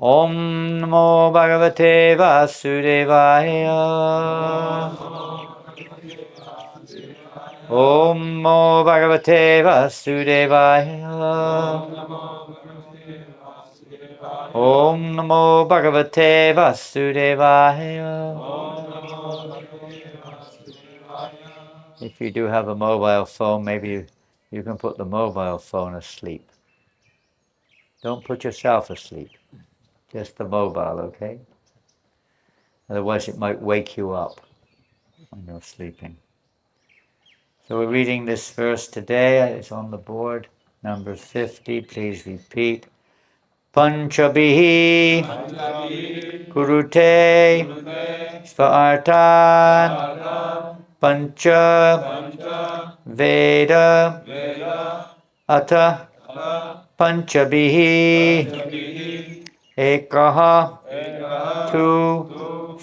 Om Namo Bhagavate Vasudevaya. Om Namo Bhagavate Vasudevaya. Om Namo Bhagavate Vasudevaya. If you do have a mobile phone, maybe you can put the mobile phone asleep. Don't put yourself asleep, just the mobile, okay? Otherwise it might wake you up when you're sleeping. So we're reading this verse today. It's on the board, number 50. Please repeat. Panchabihi Kurute Svartan Pancha Veda Ata Panchabihi Ekaha Tu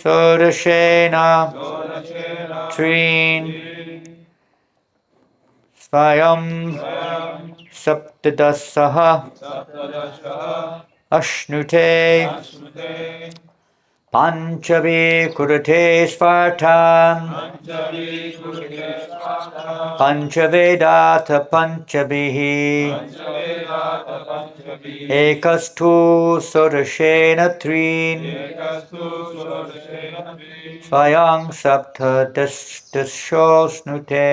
Sodashena Trin Svayam Saptadasaha Ashnute Panchavi Kurute Svartam Panchavedata Panchabihi Ekastu Sodashena Trin Svayang Sapta Dashosnute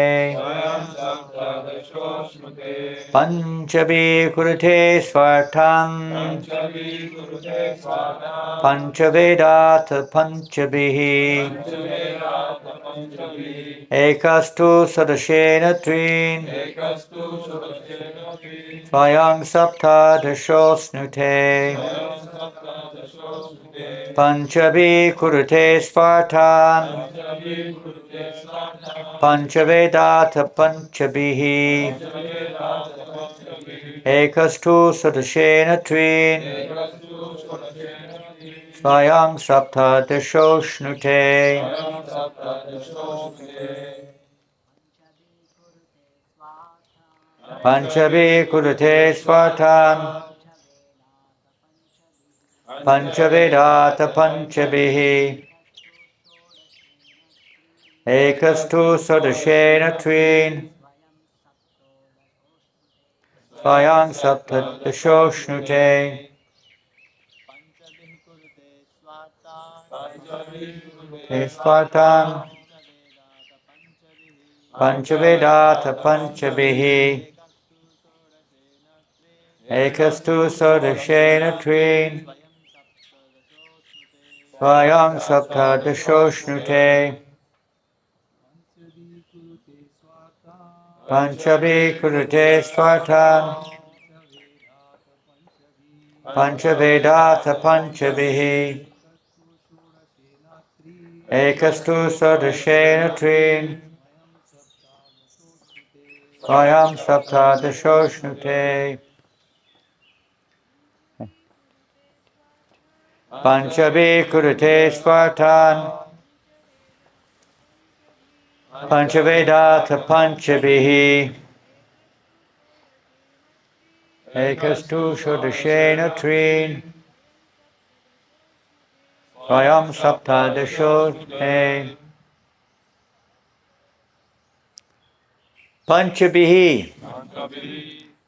Panchavi Kurute Svartam Panchavedata Panchabihi Ekastu Sadashena Trin Svayang Sapta Dashosnute Panchavi Kurute Svartan Panchavedata Panchabihi Ekastu Sadashena Trin Svayang Sapta Dashosnute Panchavi Kurute Svartan Panchavedata Panchabihi Ekastu Sadashena Trin Svayang Sapta Dashosnute Svartan Panchavedata Panchabihi Ekastu Sadashena Trin Svayang Sapta Dashosnute Panchavi Kurute Svartan Panchavedata Panchabihi Ekastu Sadashena Trin Svayam Sapta Dashosnute Panchavi Kurute Svartan Panchavedata Panchabihi Ekastu Sadashena Trin Svayam Sapta Dashosnute Panchabihi,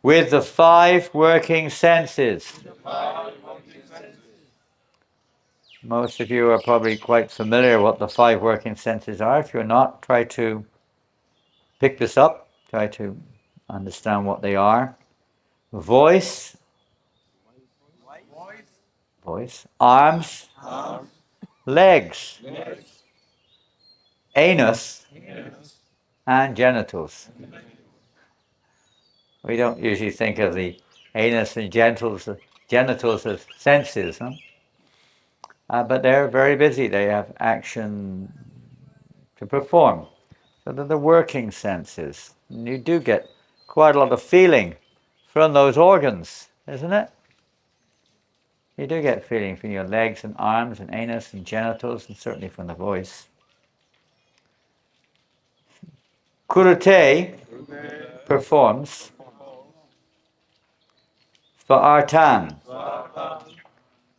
with the 5 working senses. Most of you are probably quite familiar what the 5 working senses are. If you're not, try to pick this up, try to understand what they are. Voice, arms, legs, anus, and genitals. We don't usually think of the anus and genitals as senses, huh? But they're very busy. They have action to perform. So they're the working senses. And you do get quite a lot of feeling from those organs, isn't it? You do get feeling from your legs and arms and anus and genitals, and certainly from the voice. Kurute performs for Artan.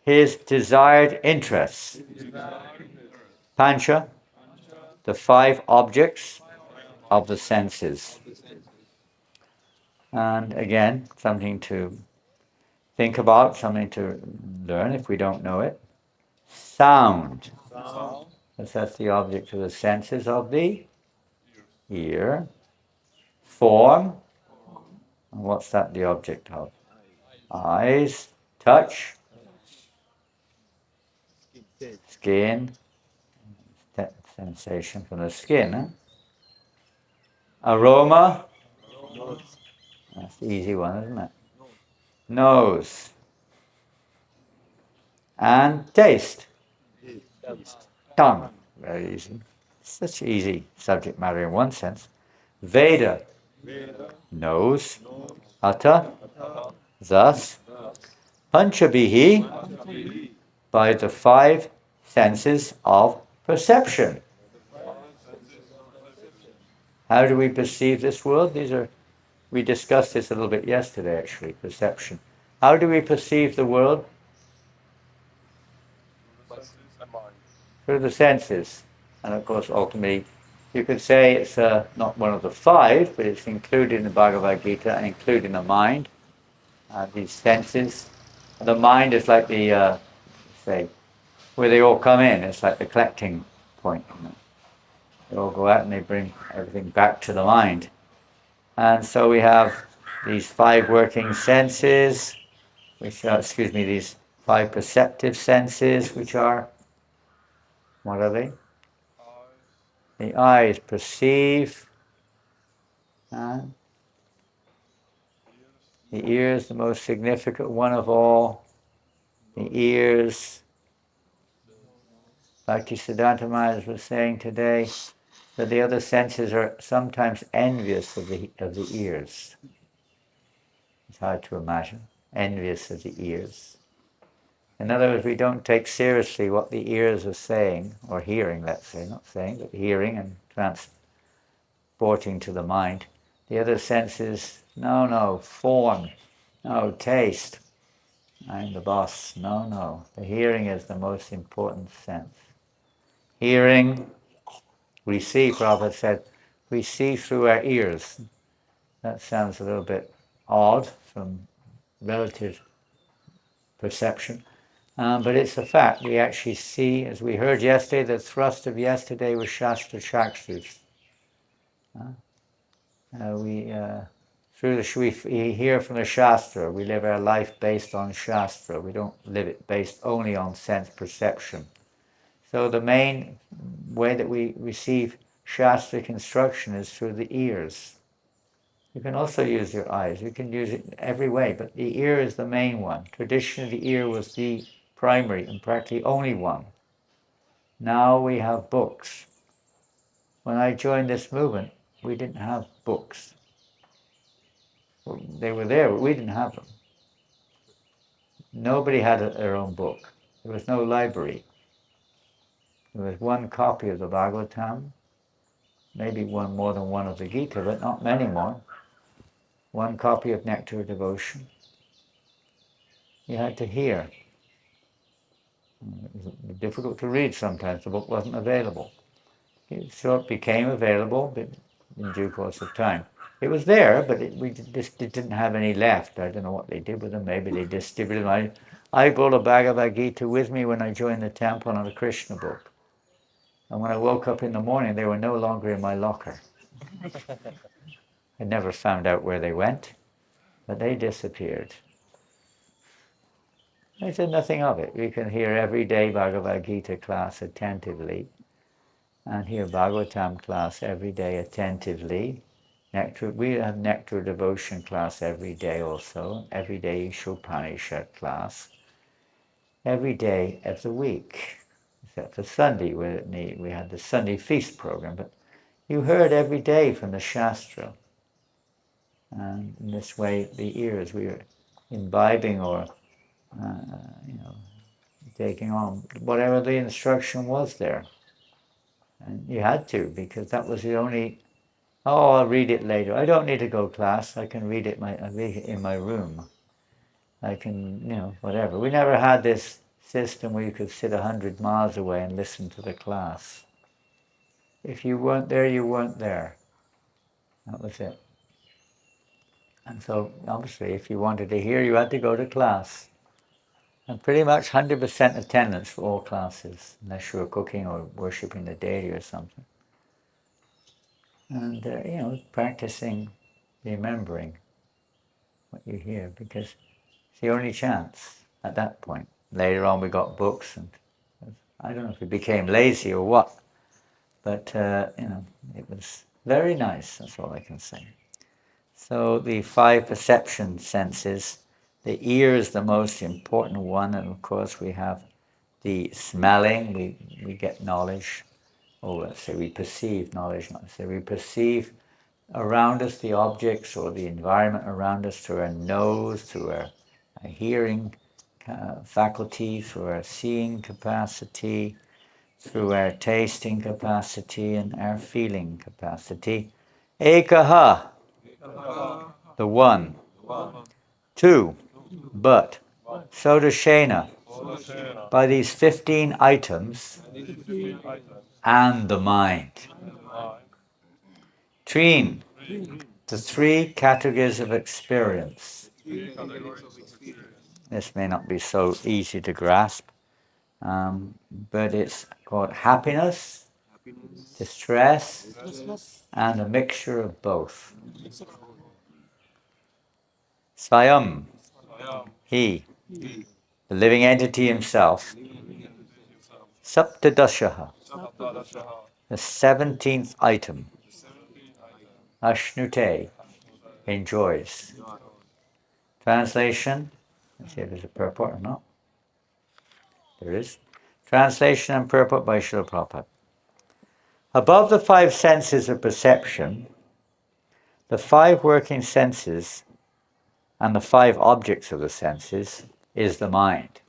his desired interests. Pancha, the 5 objects of the senses. And again, something to think about, something to learn if we don't know it. Sound. That's the object of the senses of the ear. Form. And what's that the object of? Eyes. Touch. Skin. Sensation from the skin. Huh? Aroma. That's the easy one, isn't it? Nose. And taste. Tongue. Very easy. Such easy subject matter in one sense. Veda. Nose. Hata. Thus. Panchabhihi. By the 5 senses of perception. How do we perceive this world? We discussed this a little bit yesterday, actually, perception. How do we perceive the world? Through the senses. And of course, ultimately, you could say it's not one of the 5, but it's included in the Bhagavad Gita, including the mind. These senses. The mind is like the, say, where they all come in. It's like the collecting point. They all go out and they bring everything back to the mind. And so we have these 5 working senses, which are, these 5 perceptive senses, which are, what are they? The eyes perceive, the ears, the most significant one of all. The ears, Bhaktisiddhanta Maharaj was saying today, that the other senses are sometimes envious of the ears. It's hard to imagine, envious of the ears. In other words, we don't take seriously what the ears are saying, or hearing, let's say, not saying, but hearing and transporting to the mind. The other senses, no, form, no, taste, I'm the boss, no. The hearing is the most important sense. Hearing, we see, Prabhupada said, we see through our ears. That sounds a little bit odd from relative perception. But it's a fact. We actually see, as we heard yesterday, the thrust of yesterday was Shastra Chakshus. We hear from the Shastra. We live our life based on Shastra. We don't live it based only on sense perception. So the main way that we receive Shastric instruction is through the ears. You can also use your eyes. You can use it every way, but the ear is the main one. Traditionally, the ear was the primary and practically only one. Now we have books. When I joined this movement, we didn't have books. They were there, but we didn't have them. Nobody had their own book. There was no library. There was one copy of the Bhagavatam, maybe more than one of the Gita, but not many more. One copy of Nectar of Devotion. You had to hear. It was difficult to read sometimes. The book wasn't available. So it became available in due course of time. It was there, but it didn't have any left. I don't know what they did with them. Maybe they distributed them. I brought a Bhagavad Gita with me when I joined the temple on a Krishna book. And when I woke up in the morning, they were no longer in my locker. I never found out where they went, but they disappeared. I said nothing of it. We can hear every day Bhagavad Gita class attentively, and hear Bhagavatam class every day attentively. We have Nectar Devotion class every day also, every day Ishopanishad class, every day of the week, except for Sunday, where we had the Sunday feast program, but you heard every day from the Shastra. And in this way, the ears, we were imbibing or taking on whatever the instruction was there. And you had to, because that was the only, I'll read it later. I don't need to go to class. I can read it in my room. I can, whatever. We never had this system where you could sit 100 miles away and listen to the class. If you weren't there, you weren't there. That was it. And so, obviously, if you wanted to hear, you had to go to class. And pretty much 100% attendance for all classes, unless you were cooking or worshipping the deity or something. And, practicing remembering what you hear, because it's the only chance at that point. Later on we got books, and I don't know if we became lazy or what, but, it was very nice, that's all I can say. So the 5 perception senses, the ear is the most important one, and of course we have the smelling, we get knowledge, or let's say we perceive knowledge, not say we perceive around us the objects or the environment around us through our nose, through our hearing faculty, through our seeing capacity, through our tasting capacity, and our feeling capacity. Ekaha, the one. 2, but. Sodashena, by these 15 items, and the mind. Treen, the 3 categories of experience. This may not be so easy to grasp, but it's called happiness, distress, and a mixture of both. Swayam, he, the living entity himself. Saptadashaha, the 17th item. Ashnute, enjoys. Translation, let's see if there's a purport or not. There is. Translation and purport by Srila Prabhupada. Above the 5 senses of perception, the 5 working senses and the 5 objects of the senses is the mind.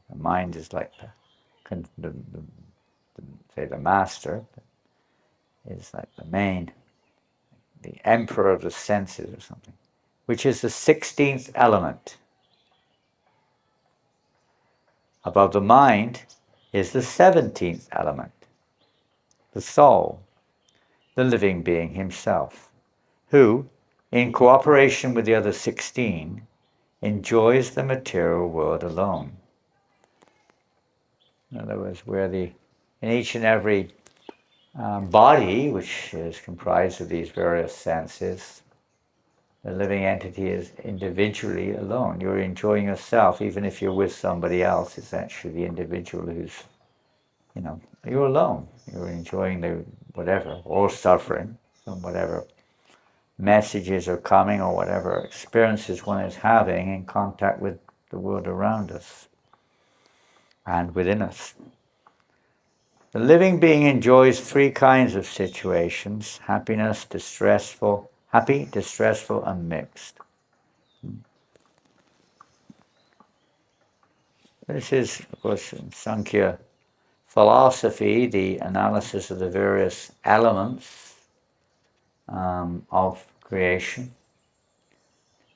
The mind is like the master, is like the main, the emperor of the senses or something, which is the 16th element. Above the mind is the 17th element, the soul, the living being himself, who, in cooperation with the other 16, enjoys the material world alone. In other words, in each and every body, which is comprised of these various senses, the living entity is individually alone. You're enjoying yourself, even if you're with somebody else. It's actually the individual who's, you're alone. You're enjoying the whatever, or suffering from whatever messages are coming or whatever experiences one is having in contact with the world around us and within us. The living being enjoys 3 kinds of situations: happiness, distressful, and mixed. This is, of course, in Sankhya philosophy, the analysis of the various elements of creation.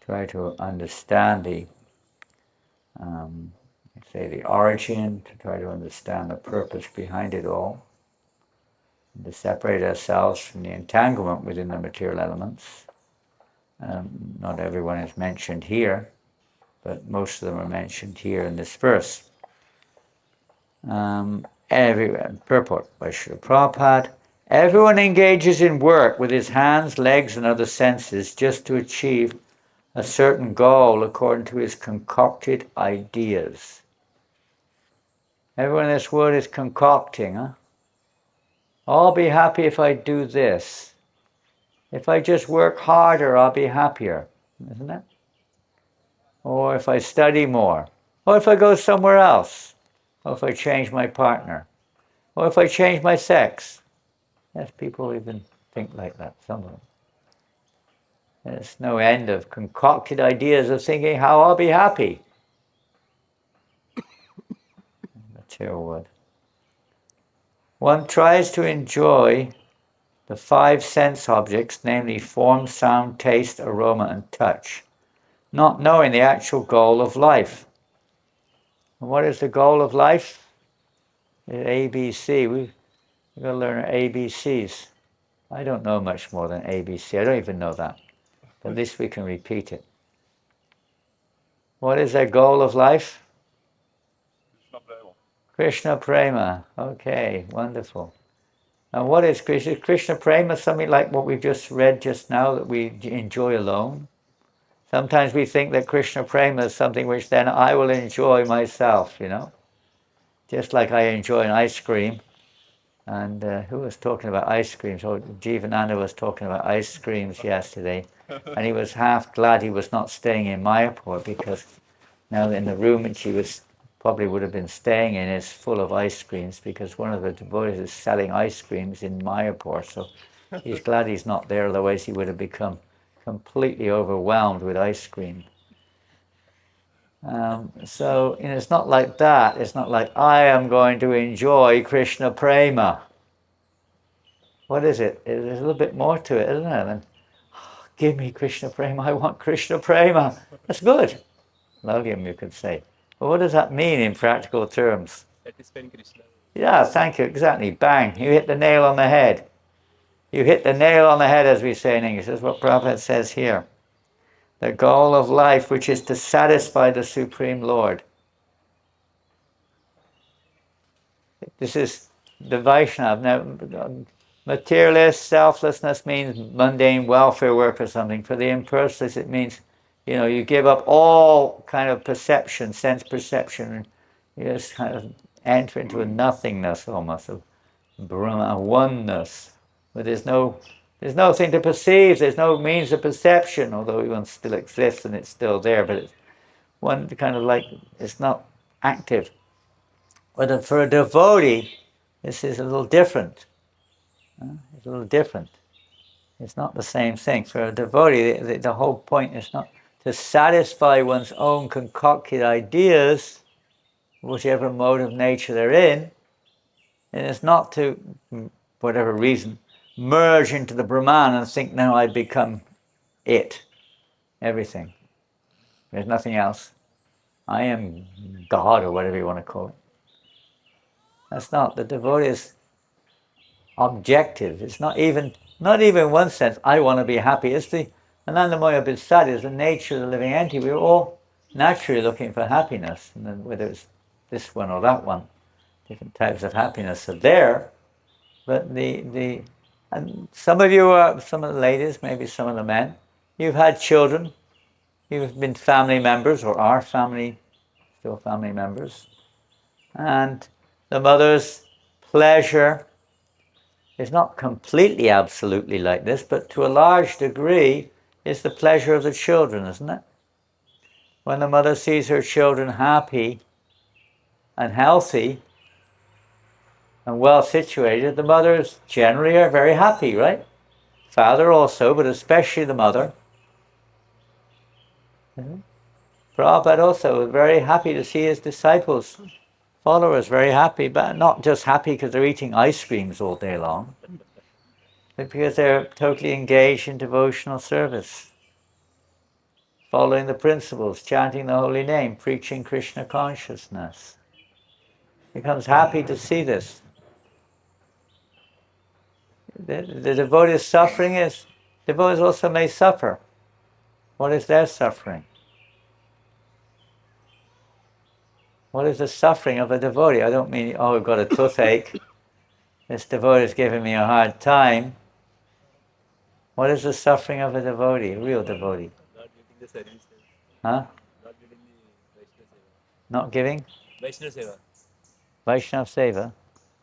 Try to understand the origin, to try to understand the purpose behind it all, and to separate ourselves from the entanglement within the material elements. Not everyone is mentioned here, but most of them are mentioned here in this verse. Purport by Srila Prabhupada. Everyone engages in work with his hands, legs, and other senses just to achieve a certain goal according to his concocted ideas. Everyone in this world is concocting, I'll be happy if I do this. If I just work harder, I'll be happier, isn't it? Or if I study more. Or if I go somewhere else. Or if I change my partner. Or if I change my sex. Yes, people even think like that, some of them. There's no end of concocted ideas of thinking how I'll be happy. Material world. One tries to enjoy the 5 sense objects, namely form, sound, taste, aroma, and touch, not knowing the actual goal of life. And what is the goal of life? ABC. We've got to learn our ABCs. I don't know much more than ABC. I don't even know that. But at least we can repeat it. What is the goal of life? Krishna Prema. Okay, wonderful. And what is Krishna? Krishna Prema something like what we've just read just now, that we enjoy alone? Sometimes we think that Krishna Prema is something which then I will enjoy myself, you know? Just like I enjoy an ice cream. And who was talking about ice creams? Oh, Jivananda was talking about ice creams yesterday. And he was half glad he was not staying in Mayapur, because now in the room which he was probably would have been staying in is full of ice creams, because one of the devotees is selling ice creams in Mayapur. So he's glad he's not there, otherwise he would have become completely overwhelmed with ice cream. So it's not like that. It's not like I am going to enjoy Krishna Prema. What is it? There's a little bit more to it, isn't it? And give me Krishna Prema. I want Krishna Prema. That's good. Love him, you could say. But what does that mean in practical terms? Satisfying Krishna. Yeah, thank you. Exactly. Bang. You hit the nail on the head. You hit the nail on the head, as we say in English. That's what Prabhupada says here. The goal of life, which is to satisfy the Supreme Lord. This is the Vaishnava. Now, materialist selflessness means mundane welfare work or something. For the impersonalist, it means, you give up all kind of perception, sense perception, and you just kind of enter into a nothingness almost, of Brahma, oneness, where there's nothing to perceive, there's no means of perception, although one still exists and it's still there, but it's one kind of like, it's not active. But for a devotee, this is a little different. It's a little different. It's not the same thing. For a devotee, the whole point is not to satisfy one's own concocted ideas, whichever mode of nature they're in, and it's not to, whatever reason, merge into the Brahman and think, now I've become it, everything. There's nothing else. I am God, or whatever you want to call it. That's not. The devotee is objective. It's not even one sense, I want to be happy. It's the Anandamaya Bisadi is the nature of the living entity. We're all naturally looking for happiness, and then whether it's this one or that one, different types of happiness are there. But and some of you some of the ladies, maybe some of the men, you've had children, you've been family members, or are still family members, and the mother's pleasure is not completely absolutely like this, but to a large degree is the pleasure of the children, isn't it? When the mother sees her children happy and healthy and well situated, the mothers generally are very happy, right? Father also, but especially the mother. Prabhupada also was very happy to see his disciples, followers, very happy, but not just happy because they're eating ice creams all day long, but because they're totally engaged in devotional service, following the principles, chanting the holy name, preaching Krishna consciousness. He becomes happy to see this. The devotee's suffering is, devotees also may suffer. What is their suffering? What is the suffering of a devotee? I don't mean, oh, I've got a toothache, this devotee is giving me a hard time. What is the suffering of a devotee, a real devotee? Not getting the service. Huh? Not getting the Vaishnava Seva. Not giving? Vaishnava Seva. Vaishnava Seva?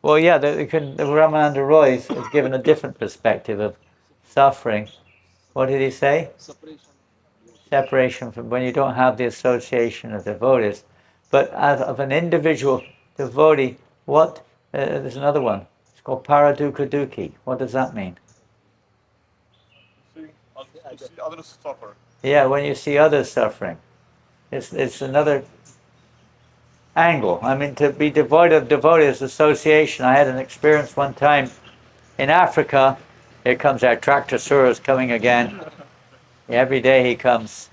Well, yeah, the Ramananda Roy has given a different perspective of suffering. What did he say? Separation from, when you don't have the association of devotees. But of an individual devotee, there's another one. It's called Paradukkha Dukhi. What does that mean? See others suffer. Yeah, when you see others suffering. It's another angle. I mean, to be devoid of devotees association. I had an experience one time in Africa. Here comes our tractor Surah's coming again. Every day he comes.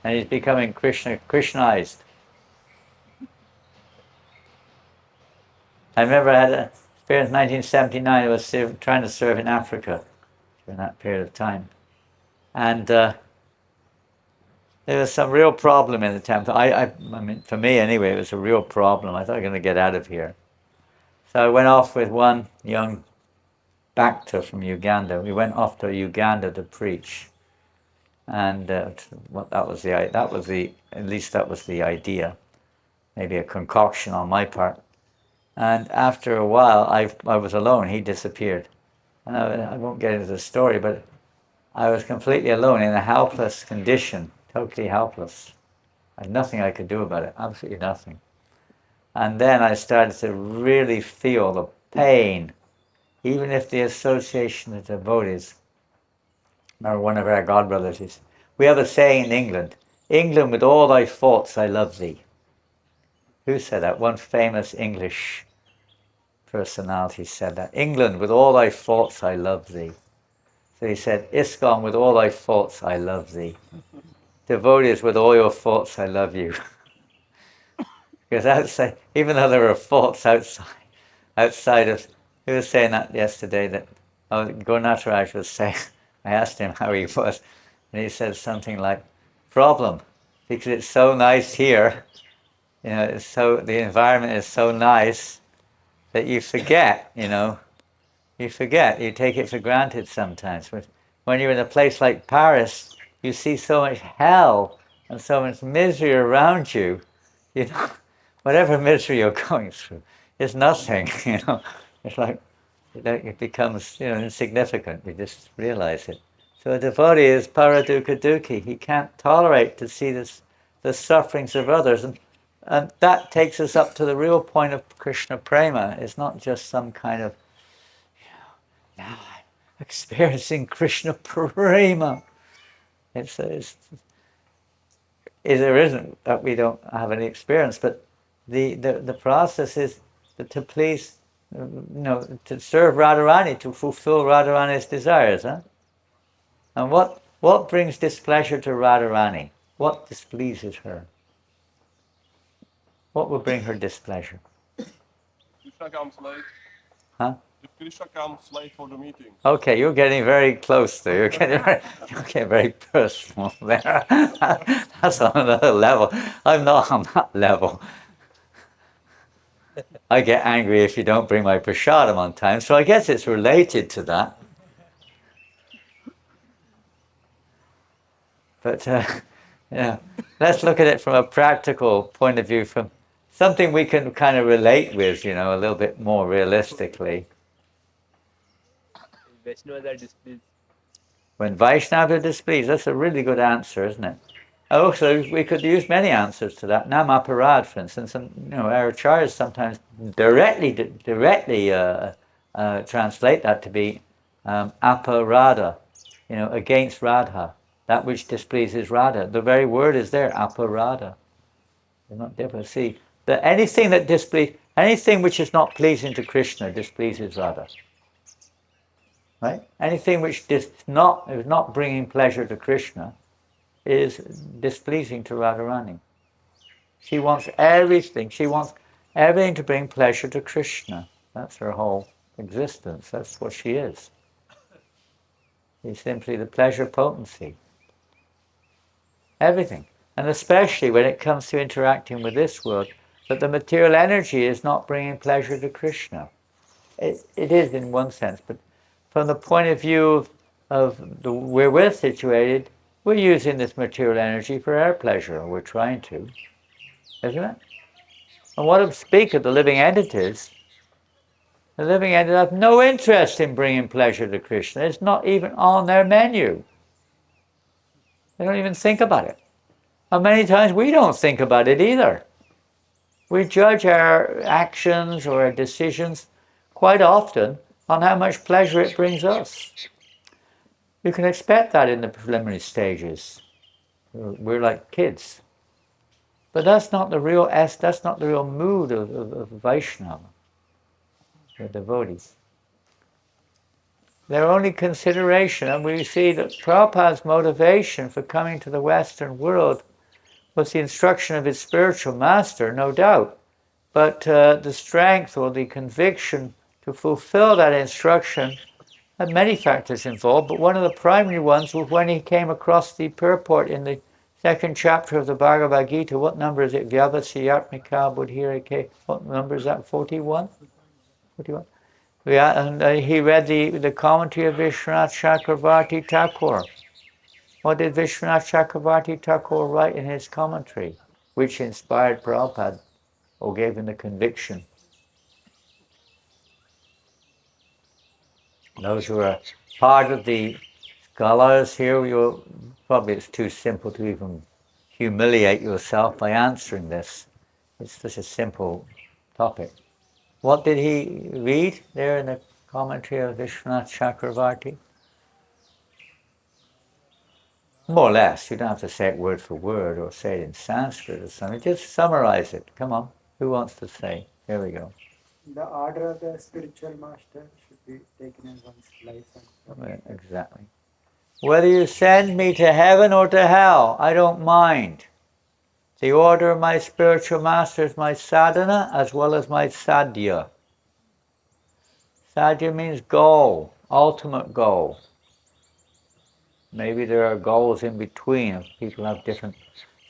and he's becoming Krishnized. I remember I had an experience in 1979. I was trying to serve in Africa during that period of time, and there was some real problem in the temple. I mean, for me anyway, it was a real problem. I thought I was going to get out of here. So I went off with one young Bhakta from Uganda. We went off to Uganda to preach, and at least that was the idea, maybe a concoction on my part. And after a while, I was alone. He disappeared, and I won't get into the story, but I was completely alone in a helpless condition, totally helpless. I had nothing I could do about it, absolutely nothing. And then I started to really feel the pain, even if the association of devotees. Remember one of our godbrothers, we have a saying in England, England with all thy faults I love thee. Who said that? One famous English personality said that. England with all thy faults I love thee. So he said, ISKCON with all thy faults I love thee. Devotees with all your faults I love you. Because outside, even though there are faults outside of, who was saying that yesterday, that Gurnataraj was saying, I asked him how he was, and he said something like, problem, because it's so nice here, you know, the environment is so nice that you forget, you take it for granted sometimes. When you're in a place like Paris, you see so much hell and so much misery around you, whatever misery you're going through is nothing, It's like, it becomes, insignificant. We just realize it. So a devotee is paradukkha dukhi. He can't tolerate to see the sufferings of others. And that takes us up to the real point of Krishna prema. It's not just some kind of, now I'm experiencing Krishna prema. There isn't that we don't have any experience, but the process is to please, to serve Radharani, to fulfill Radharani's desires. Huh? And what brings displeasure to Radharani? What displeases her? What will bring her displeasure? Krishna comes late. Huh? If Krishna comes late for the meeting. Okay, you're getting very close there. You're getting very personal there. That's on another level. I'm not on that level. I get angry if you don't bring my prasadam on time, so I guess it's related to that. But let's look at it from a practical point of view, from something we can kind of relate with, a little bit more realistically. Vaishnavas are displeased. When Vaishnavas are displeased, that's a really good answer, isn't it? Also, we could use many answers to that. Namaparad, for instance, and our acharyas sometimes directly translate that to be aparada, against Radha, that which displeases Radha. The very word is there, aparada. They're not different. See, anything which is not pleasing to Krishna displeases Radha. Right? Anything which is not bringing pleasure to Krishna is displeasing to Radharani. She wants everything to bring pleasure to Krishna. That's her whole existence. That's what she is. She's simply the pleasure potency. Everything. And especially when it comes to interacting with this world, that the material energy is not bringing pleasure to Krishna. It is in one sense, but from the point of view of where we're situated, we're using this material energy for our pleasure, or we're trying to, isn't it? And what of speak of the living entities? The living entities have no interest in bringing pleasure to Krishna. It's not even on their menu. They don't even think about it. And many times we don't think about it either. We judge our actions or our decisions quite often on how much pleasure it brings us. You can expect that in the preliminary stages. We're like kids. But that's not the real mood of Vaishnava, the devotees. Their only consideration, and we see that Prabhupada's motivation for coming to the Western world was the instruction of his spiritual master, no doubt. But the strength or the conviction to fulfill that instruction had many factors involved, but one of the primary ones was when he came across the purport in the second chapter of the Bhagavad Gita. What number is it? Vyavasyatmika Buddhirake. What number is that? 41? 41? Yeah, and he read the commentary of Vishwanath Chakravarti Thakur. What did Vishwanath Chakravarti Thakur write in his commentary, which inspired Prabhupada, or gave him the conviction? Those who are part of the scholars here, probably it's too simple to even humiliate yourself by answering this. It's such a simple topic. What did he read there in the commentary of Vishwanath Chakravarti? More or less. You don't have to say it word for word or say it in Sanskrit or something. Just summarize it. Come on. Who wants to say? Here we go. The order of the spiritual master should be taken in one's life. Exactly. Whether you send me to heaven or to hell, I don't mind. The order of my spiritual master is my sadhana as well as my sadhya. Sadhya means goal, ultimate goal. Maybe there are goals in between. People have different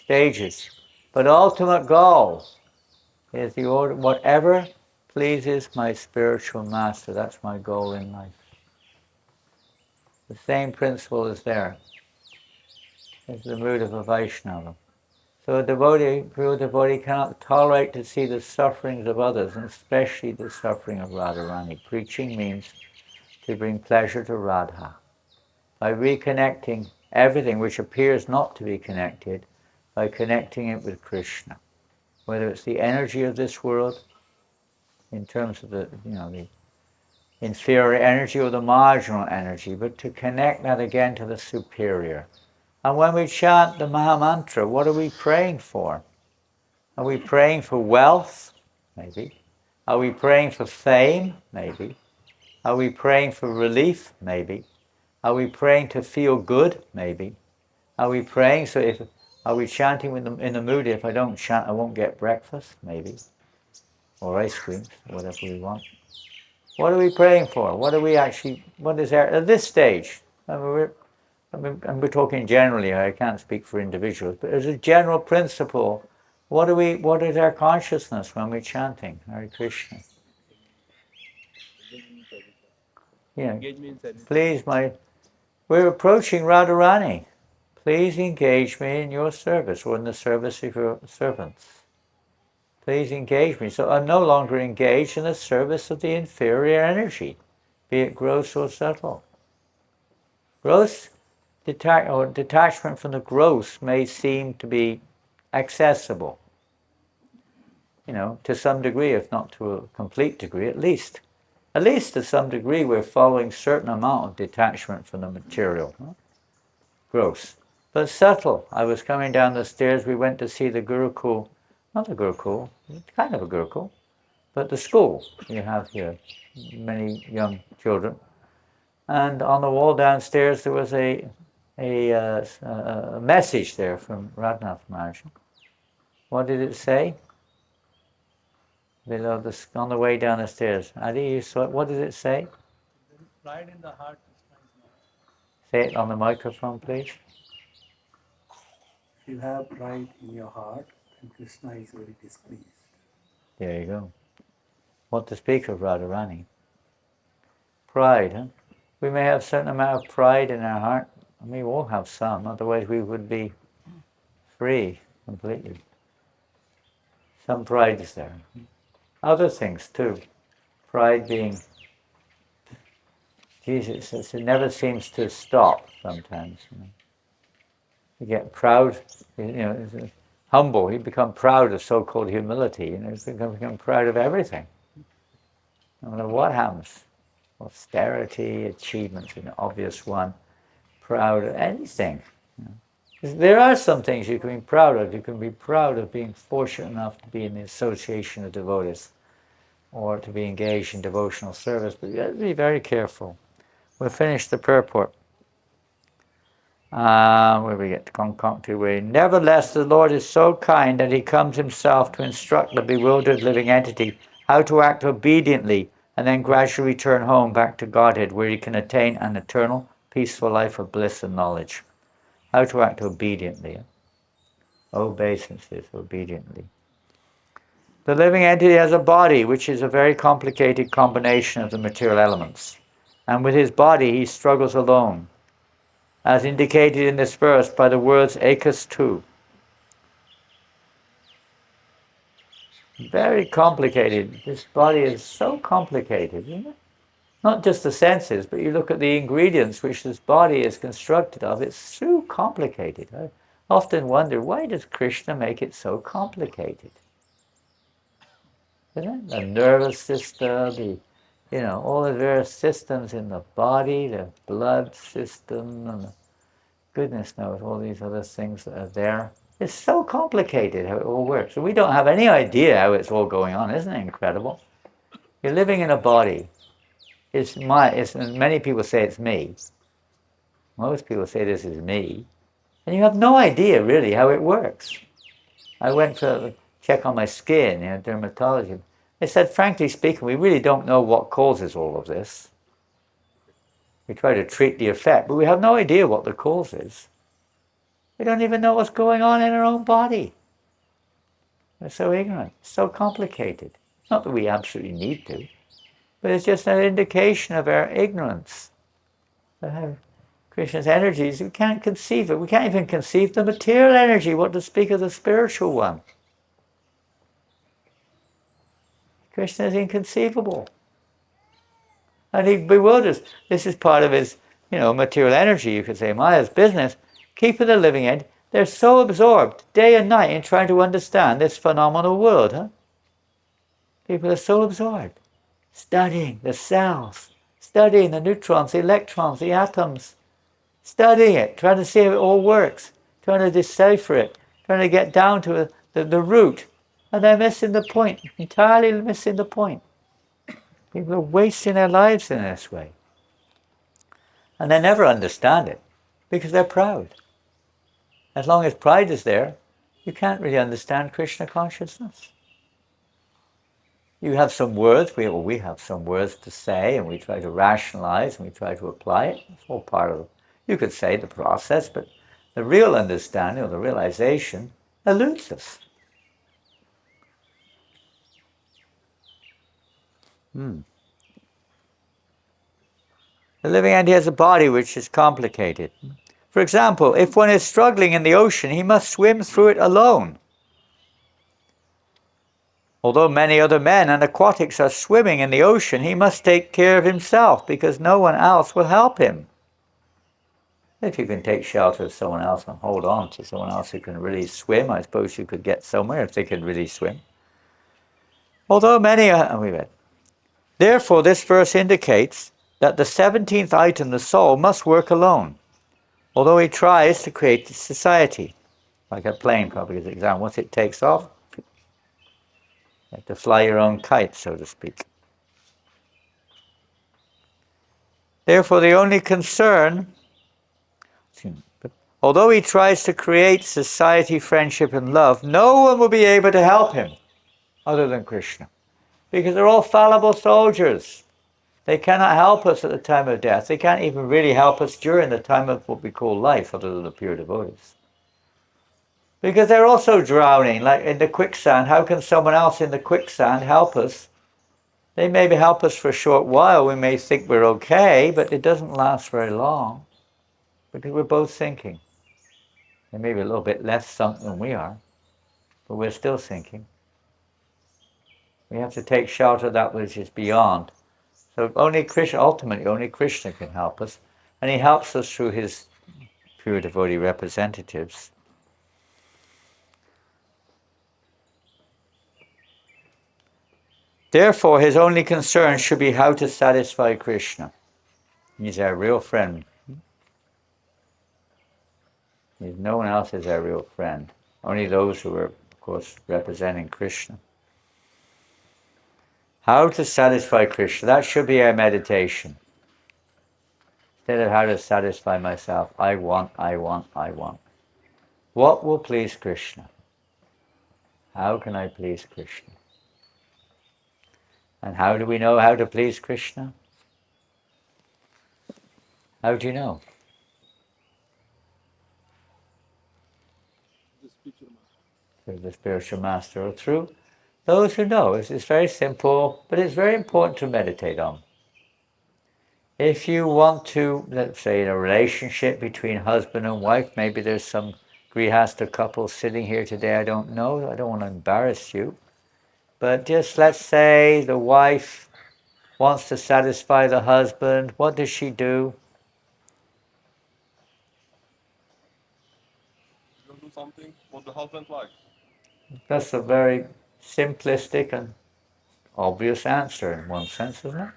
stages. But ultimate goal is the order, whatever pleases my spiritual master. That's my goal in life. The same principle is there. It's the mood of a Vaishnava. So a pure devotee cannot tolerate to see the sufferings of others, and especially the suffering of Radharani. Preaching means to bring pleasure to Radha. By reconnecting everything which appears not to be connected, by connecting it with Krishna. Whether it's the energy of this world, in terms of the inferior energy or the marginal energy, but to connect that again to the superior. And when we chant the Mahamantra, what are we praying for? Are we praying for wealth? Maybe. Are we praying for fame? Maybe. Are we praying for relief? Maybe. Are we praying to feel good? Maybe. Are we praying are we chanting in the mood, if I don't chant I won't get breakfast? Maybe. Or ice cream, whatever we want. What are we praying for? What is there at this stage? We're talking generally, I can't speak for individuals, but as a general principle, what is our consciousness when we're chanting Hare Krishna? Yeah. Please, we're approaching Radharani. Please engage me in your service, or in the service of your servants. Please engage me. So I'm no longer engaged in the service of the inferior energy, be it gross or subtle. Gross detachment from the gross may seem to be accessible, to some degree, if not to a complete degree, at least to some degree we're following certain amount of detachment from the material. Gross. But subtle. I was coming down the stairs, we went to see the Gurukul, not the Gurukul, kind of a Gurukul, but the school you have here, many young children. And on the wall downstairs there was a message there from Radhanath Maharaj. What did it say? Below on the way down the stairs. Adi, you saw it. What did it say? There is pride in the heart. Say it on the microphone, please. If you have pride in your heart, then Krishna is very displeased. There you go. What to speak of Radharani? Pride, huh? We may have a certain amount of pride in our heart. We all have some, otherwise we would be free completely. Some pride is there. Other things too. Pride being, Jesus, it never seems to stop sometimes. You get proud, humble, you become proud of so-called humility, you become proud of everything. No matter what happens. Austerity, achievements, an obvious one. Proud of anything. There are some things you can be proud of. You can be proud of being fortunate enough to be in the association of devotees or to be engaged in devotional service, but you have to be very careful. We'll finish the purport. Where we get to concocted way. Nevertheless, the Lord is so kind that he comes himself to instruct the bewildered living entity how to act obediently and then gradually return home back to Godhead, where he can attain an eternal, peaceful life of bliss and knowledge. How to act obediently. Obeisances, obediently. The living entity has a body, which is a very complicated combination of the material elements. And with his body, he struggles alone, as indicated in this verse by the words Ekas 2. Very complicated. This body is so complicated, isn't it? Not just the senses, but you look at the ingredients which this body is constructed of, it's so complicated. I often wonder, why does Krishna make it so complicated? Isn't it? The nervous system, all the various systems in the body, the blood system, and goodness knows all these other things that are there. It's so complicated how it all works. And we don't have any idea how it's all going on. Isn't it incredible? You're living in a body. Many people say it's me. Most people say this is me. And you have no idea really how it works. I went to check on my skin, dermatology. They said, frankly speaking, we really don't know what causes all of this. We try to treat the effect, but we have no idea what the cause is. We don't even know what's going on in our own body. We're so ignorant, so complicated. Not that we absolutely need to, but it's just an indication of our ignorance. Krishna's energies, we can't conceive it. We can't even conceive the material energy, what to speak of the spiritual one. Krishna is inconceivable. And he bewilders. This is part of his, material energy, you could say, Maya's business. Keeping the living end, they're so absorbed day and night in trying to understand this phenomenal world. Huh? People are so absorbed, studying the cells, studying the neutrons, the electrons, the atoms, studying it, trying to see how it all works, trying to decipher it, trying to get down to the root. And they're missing the point, entirely missing the point. People are wasting their lives in this way. And they never understand it because they're proud. As long as pride is there, you can't really understand Krishna consciousness. You have some words, we have some words to say, and we try to rationalize, and we try to apply it. It's all part of, you could say, the process, but the real understanding or the realization eludes us. The living entity has a body which is complicated. For example, if one is struggling in the ocean, he must swim through it alone. Although many other men and aquatics are swimming in the ocean, he must take care of himself because no one else will help him. If you can take shelter of someone else and hold on to someone else who can really swim, I suppose you could get somewhere if they can really swim. Although many are... Therefore, this verse indicates that the 17th item, the soul, must work alone. Although he tries to create society, like a plane probably as an example. Once it takes off, you have to fly your own kite, so to speak. Therefore, the only concern, although he tries to create society, friendship, and love, no one will be able to help him other than Krishna. Because they're all fallible soldiers. They cannot help us at the time of death. They can't even really help us during the time of what we call life, other than the pure devotees. Because they're also drowning, like in the quicksand. How can someone else in the quicksand help us? They maybe help us for a short while. We may think we're okay, but it doesn't last very long. Because we're both sinking. They may be a little bit less sunk than we are, but we're still sinking. We have to take shelter of that which is beyond. So ultimately only Krishna can help us. And he helps us through his pure devotee representatives. Therefore, his only concern should be how to satisfy Krishna. He's our real friend. No one else is our real friend. Only those who are, of course, representing Krishna. How to satisfy Krishna. That should be our meditation. Instead of how to satisfy myself, I want, I want, I want. What will please Krishna? How can I please Krishna? And how do we know how to please Krishna? How do you know? The spiritual master. Through the spiritual master or through those who know. It's very simple, but it's very important to meditate on. If you want to, let's say in a relationship between husband and wife, maybe there's some grihastha couple sitting here today, I don't know, I don't want to embarrass you, but just let's say the wife wants to satisfy the husband, what does she do? You do something what the husband likes. That's a very simplistic and obvious answer in one sense, isn't it?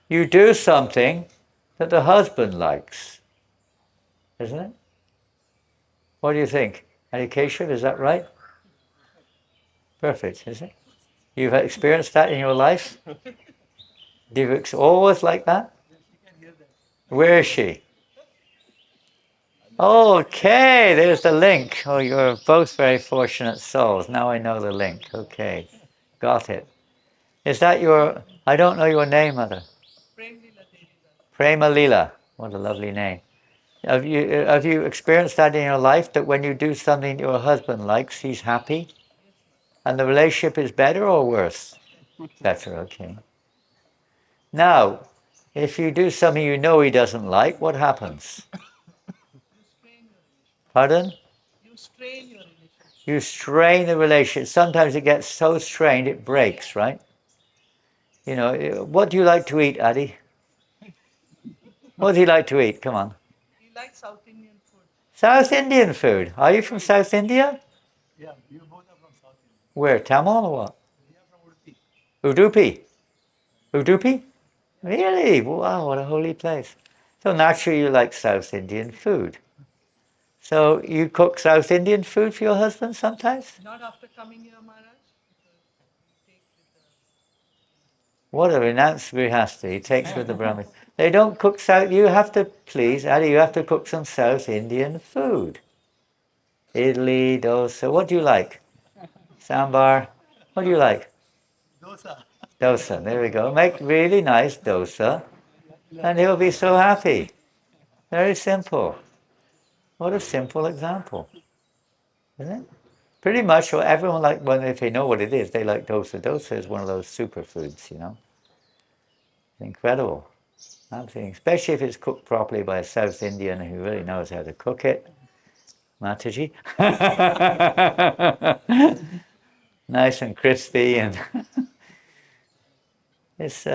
You do something that the husband likes, isn't it? What do you think? Keshav, is that right? Perfect, is it? You've experienced that in your life? Do you always like that? Where is she? Okay, there's the link. Oh, you're both very fortunate souls. Now I know the link. Okay, got it. Is that your, I don't know your name, Mother. Prema Lila. What a lovely name. Have you experienced that in your life, that when you do something your husband likes, he's happy? And the relationship is better or worse? Better, okay. Now, if you do something you know he doesn't like, what happens? Pardon? You strain your relationship. You strain the relationship. Sometimes it gets so strained it breaks, right? You know, what do you like to eat, Adi? What do you like to eat? Come on. He likes South Indian food. South Indian food. Are you from South India? Yeah, you both are from South India. Where? Tamil or what? We are from Udupi. Udupi. Udupi? Really? Wow, what a holy place. So naturally you like South Indian food. So you cook South Indian food for your husband sometimes? Not after coming here, Maharaj. Because he takes with the... What a renounced grihastha. He takes with the Brahmin. They don't cook South. You have to, please, Adi, you have to cook some South Indian food. Idli, dosa. What do you like? Sambar. What do you like? Dosa. Dosa. There we go. Make really nice dosa, and he'll be so happy. Very simple. What a simple example, isn't it? Pretty much everyone like, well, if they know what it is, they like dosa. Dosa is one of those superfoods, you know. It's incredible. Absolutely. Especially if it's cooked properly by a South Indian who really knows how to cook it. Mataji. Nice and crispy, and it's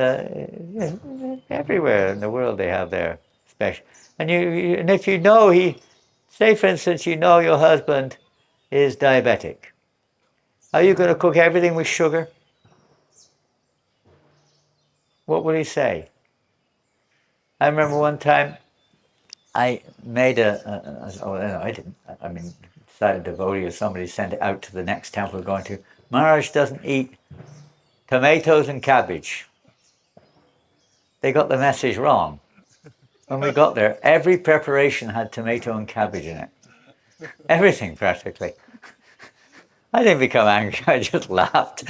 everywhere in the world they have their special. And and if you know say for instance, you know your husband is diabetic. Are you going to cook everything with sugar? What will he say? I remember one time I made I didn't. I mean, decided devotee or somebody sent it out to the next temple we're going to. Maharaj doesn't eat tomatoes and cabbage. They got the message wrong. When we got there, every preparation had tomato and cabbage in it. Everything practically. I didn't become angry, I just laughed.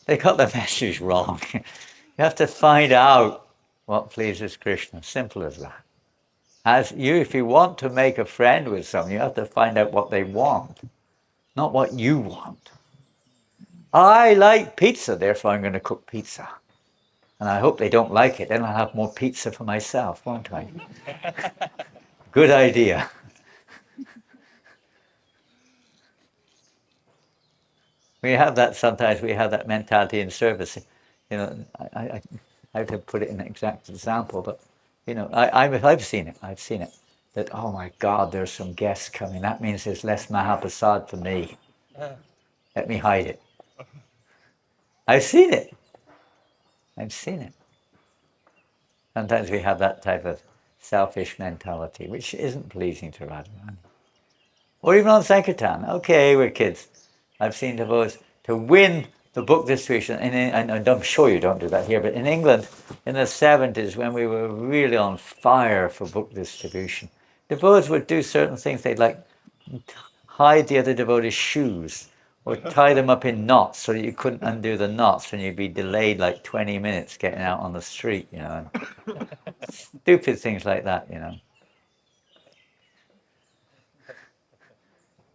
They got the message wrong. You have to find out what pleases Krishna. Simple as that. If you want to make a friend with someone, you have to find out what they want, not what you want. I like pizza, therefore I'm going to cook pizza. And I hope they don't like it, then I'll have more pizza for myself, won't I? Good idea. We have that sometimes, we have that mentality in service. You know, I have to put it in an exact example, but, you know, I've seen it. That, oh my God, there's some guests coming. That means there's less Mahaprasad for me. Let me hide it. I've seen it. Sometimes we have that type of selfish mentality, which isn't pleasing to Radharani. Or even on Sankirtan. Okay, we're kids. I've seen devotees to win the book distribution, and I'm sure you don't do that here, but in England, in the 70s, when we were really on fire for book distribution, devotees would do certain things. They'd like hide the other devotees' shoes, or tie them up in knots so that you couldn't undo the knots, and you'd be delayed like 20 minutes getting out on the street, you know. Stupid things like that, you know.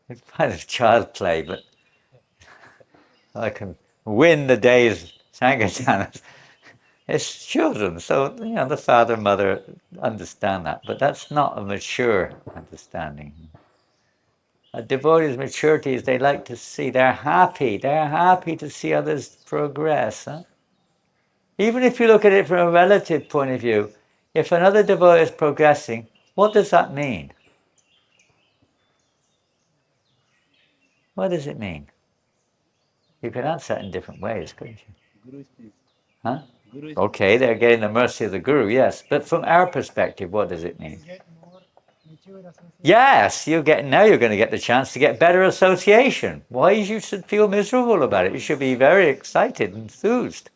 It's kind of child play, but I can win the day's Sankirtanas. It's children, so you know the father and mother understand that, but that's not a mature understanding. A devotee's maturity is they like to see, they're happy to see others progress. Huh? Even if you look at it from a relative point of view, if another devotee is progressing, what does that mean? What does it mean? You can answer that in different ways, couldn't you? Guru is pleased. Huh? Guru is Okay, they're getting the mercy of the Guru, yes. But from our perspective, what does it mean? Get more mature association. Yes, now you're going to get the chance to get better association. Why you should feel miserable about it? You should be very excited, enthused.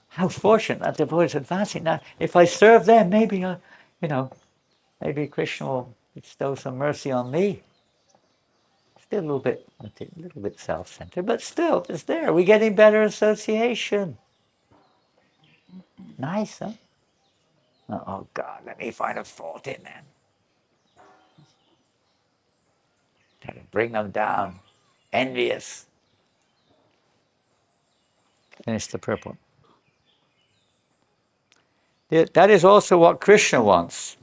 How fortunate that devotee is advancing. Now, if I serve them, maybe maybe Krishna will bestow some mercy on me. Still a little bit self-centered, but still, it's there. We're getting better association. Nice, huh? Oh God, let me find a fault in them. Try to bring them down. Envious. Finish the purport. That is also what Krishna wants.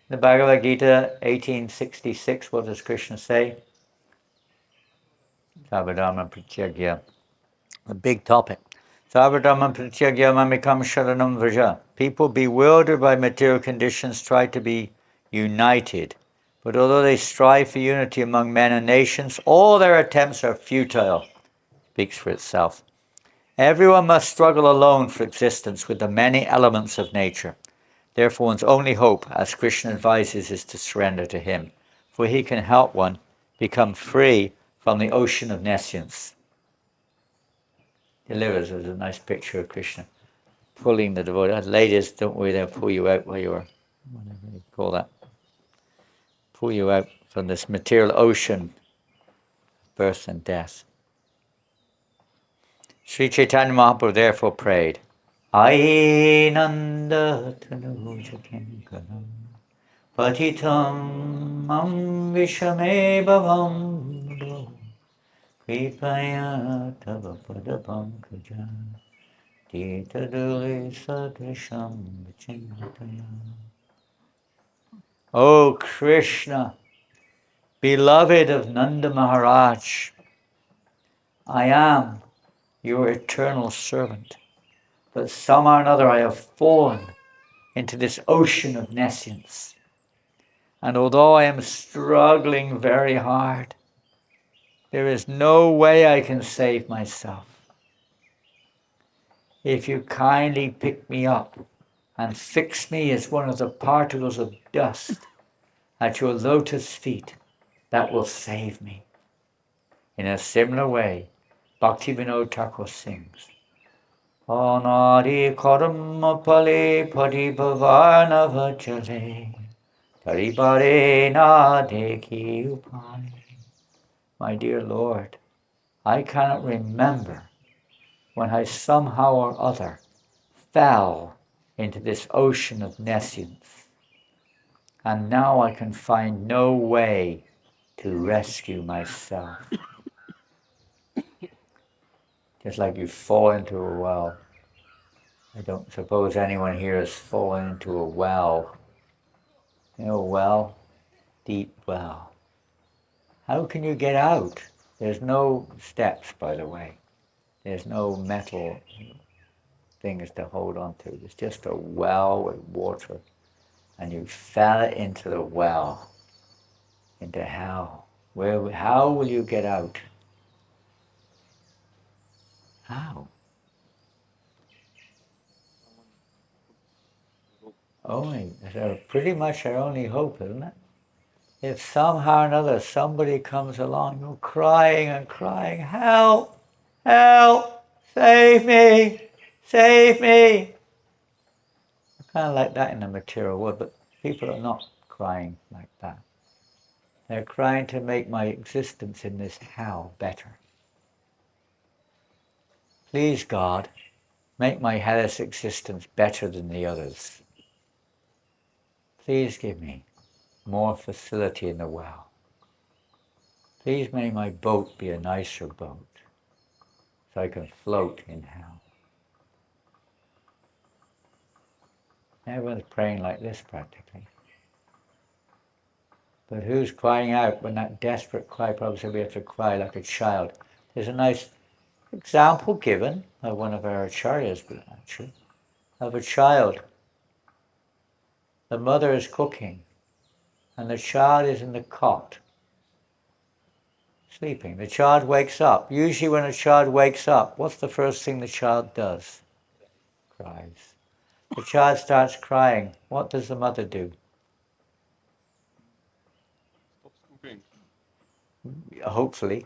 The Bhagavad Gita 1866, what does Krishna say? Sarvadharma pratyagya. A big topic. Sarvadharma pratyagya mamikam sharanam vraja. People bewildered by material conditions try to be united. But although they strive for unity among men and nations, all their attempts are futile. Speaks for itself. Everyone must struggle alone for existence with the many elements of nature. Therefore, one's only hope, as Krishna advises, is to surrender to him, for he can help one become free from the ocean of nescience. Delivers us a nice picture of Krishna pulling the devotee. Ladies, don't worry, they'll pull you out where you are, whatever you call that. Pull you out from this material ocean, birth and death. Sri Chaitanya Mahaprabhu therefore prayed, Ainanda tanuja kinkaram patitam mam vishame bhavam kripaya tava padapankajam titaduri sadrisham vichintaya. O Krishna, beloved of Nanda Maharaj, I am your eternal servant. But somehow or another I have fallen into this ocean of nescience. And although I am struggling very hard, there is no way I can save myself. If you kindly pick me up and fix me as one of the particles of dust at your lotus feet, that will save me. In a similar way, Bhaktivinoda Thakur sings, Anadi karma pale paribhavana vajale taribare na dekhi upay. My dear Lord, I cannot remember when I somehow or other fell into this ocean of nescience, and now I can find no way to rescue myself. Just like you fall into a well. I don't suppose anyone here has fallen into a well. You know, a well, deep well. How can you get out? There's no steps, by the way. There's no metal things to hold on to. It's just a well with water. And you fell into the well, into hell. How will you get out? How? Pretty much our only hope, isn't it? If somehow or another somebody comes along, you're crying and crying, help, help, Save me! Save me! Kind of like that in the material world, but people are not crying like that. They're crying to make my existence in this hell better. Please, God, make my hellish existence better than the others. Please give me more facility in the well. Please may my boat be a nicer boat so I can float in hell. Everyone's praying like this practically. But who's crying out when that desperate cry? Probably said we have to cry like a child. There's a nice example given by one of our acharyas, actually, of a child. The mother is cooking and the child is in the cot, sleeping. The child wakes up. Usually when a child wakes up, what's the first thing the child does? Cries. The child starts crying. What does the mother do? Stops cooking. Hopefully.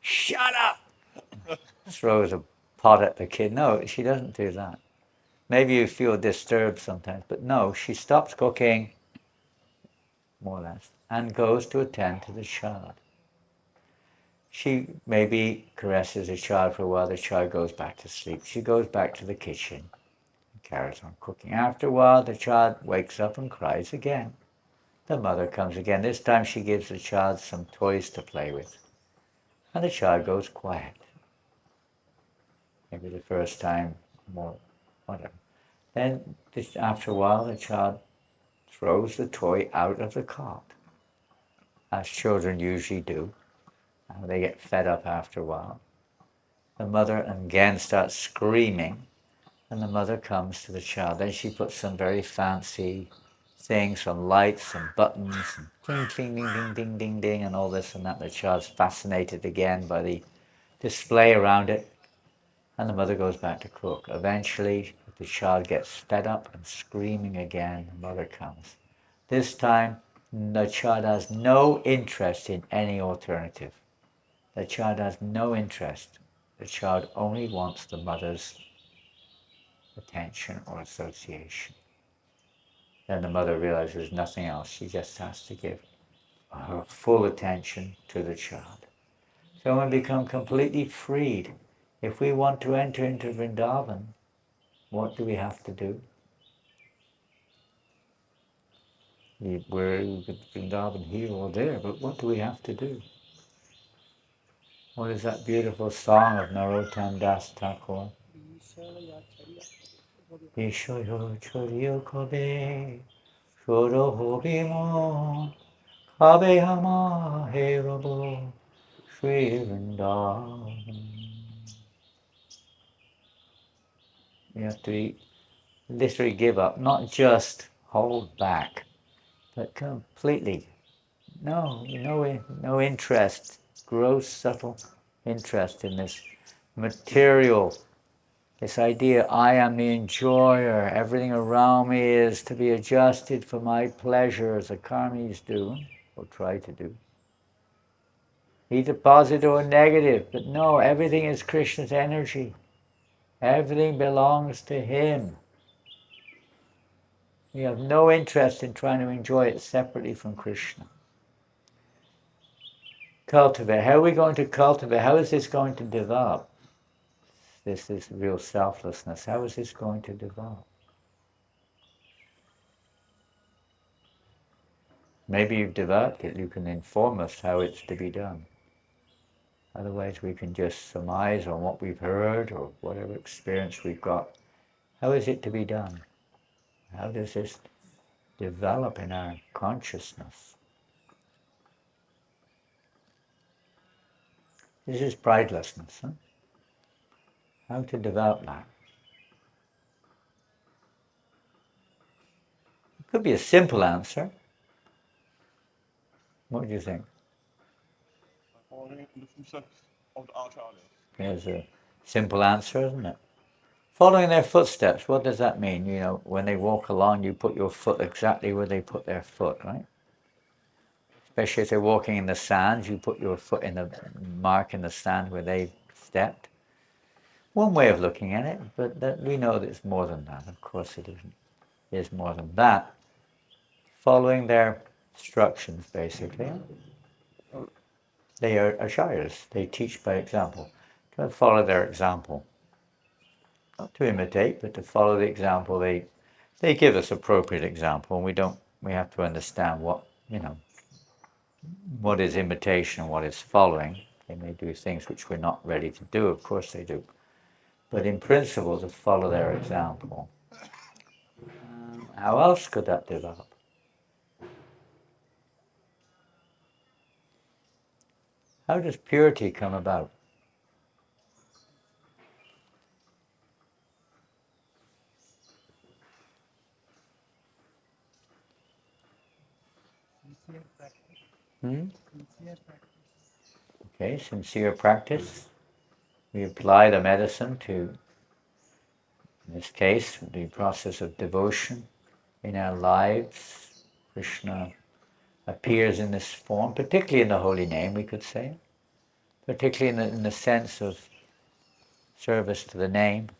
Shut up! Throws a pot at the kid. No, she doesn't do that. Maybe you feel disturbed sometimes, but no, she stops cooking, more or less, and goes to attend to the child. She maybe caresses the child for a while, the child goes back to sleep. She goes back to the kitchen and carries on cooking. After a while, the child wakes up and cries again. The mother comes again. This time she gives the child some toys to play with. And the child goes quiet. Maybe the first time, more, whatever. Then, after a while, the child throws the toy out of the cot, as children usually do. And they get fed up after a while. The mother again starts screaming, and the mother comes to the child. Then she puts some very fancy things, some lights and buttons, and ding, ding, ding, ding, ding, ding, ding, and all this and that. The child's fascinated again by the display around it, and the mother goes back to cook. Eventually, the child gets fed up and screaming again. The mother comes. This time, the child has no interest in any alternative. The child has no interest. The child only wants the mother's attention or association. Then the mother realizes nothing else. She just has to give her full attention to the child. So we become completely freed. If we want to enter into Vrindavan, what do we have to do? We're in Vrindavan here or there, but what do we have to do? What is that beautiful song of Narottam Das Thakur? Ishoyo choriyo kobe, shoro hobimo, kabe hama herabo, Sri Vrindavan. You have to literally give up, not just hold back, but completely. No interest, gross, subtle interest in this material, this idea, I am the enjoyer, everything around me is to be adjusted for my pleasure, as the karmis do, or try to do. Either positive or negative, but no, everything is Krishna's energy. Everything belongs to him. We have no interest in trying to enjoy it separately from Krishna. Cultivate. How are we going to cultivate? How is this going to develop? This is real selflessness. How is this going to develop? Maybe you've developed it. You can inform us how it's to be done. Otherwise, we can just surmise on what we've heard or whatever experience we've got. How is it to be done? How does this develop in our consciousness? This is pridelessness. Huh? How to develop that? It could be a simple answer. What do you think? Following in the footsteps of the Acharyas. There's a simple answer, isn't it? Following their footsteps, what does that mean? You know, when they walk along, you put your foot exactly where they put their foot, right? Especially if they're walking in the sand, you put your foot in the mark in the sand where they stepped. one way of looking at it, but that we know that it's more than that. Of course it isn't. It is more than that. Following their instructions, basically. They are acharyas. They teach by example. To follow their example. Not to imitate, but to follow the example. They give us appropriate example, and we have to understand what is imitation and what is following. They may do things which we're not ready to do, of course they do. But in principle, to follow their example. How else could that develop? How does purity come about? Sincere practice. Sincere practice. Okay, sincere practice. We apply the medicine to, in this case, the process of devotion in our lives. Krishna appears in this form, particularly in the holy name, we could say, particularly in the sense of service to the name.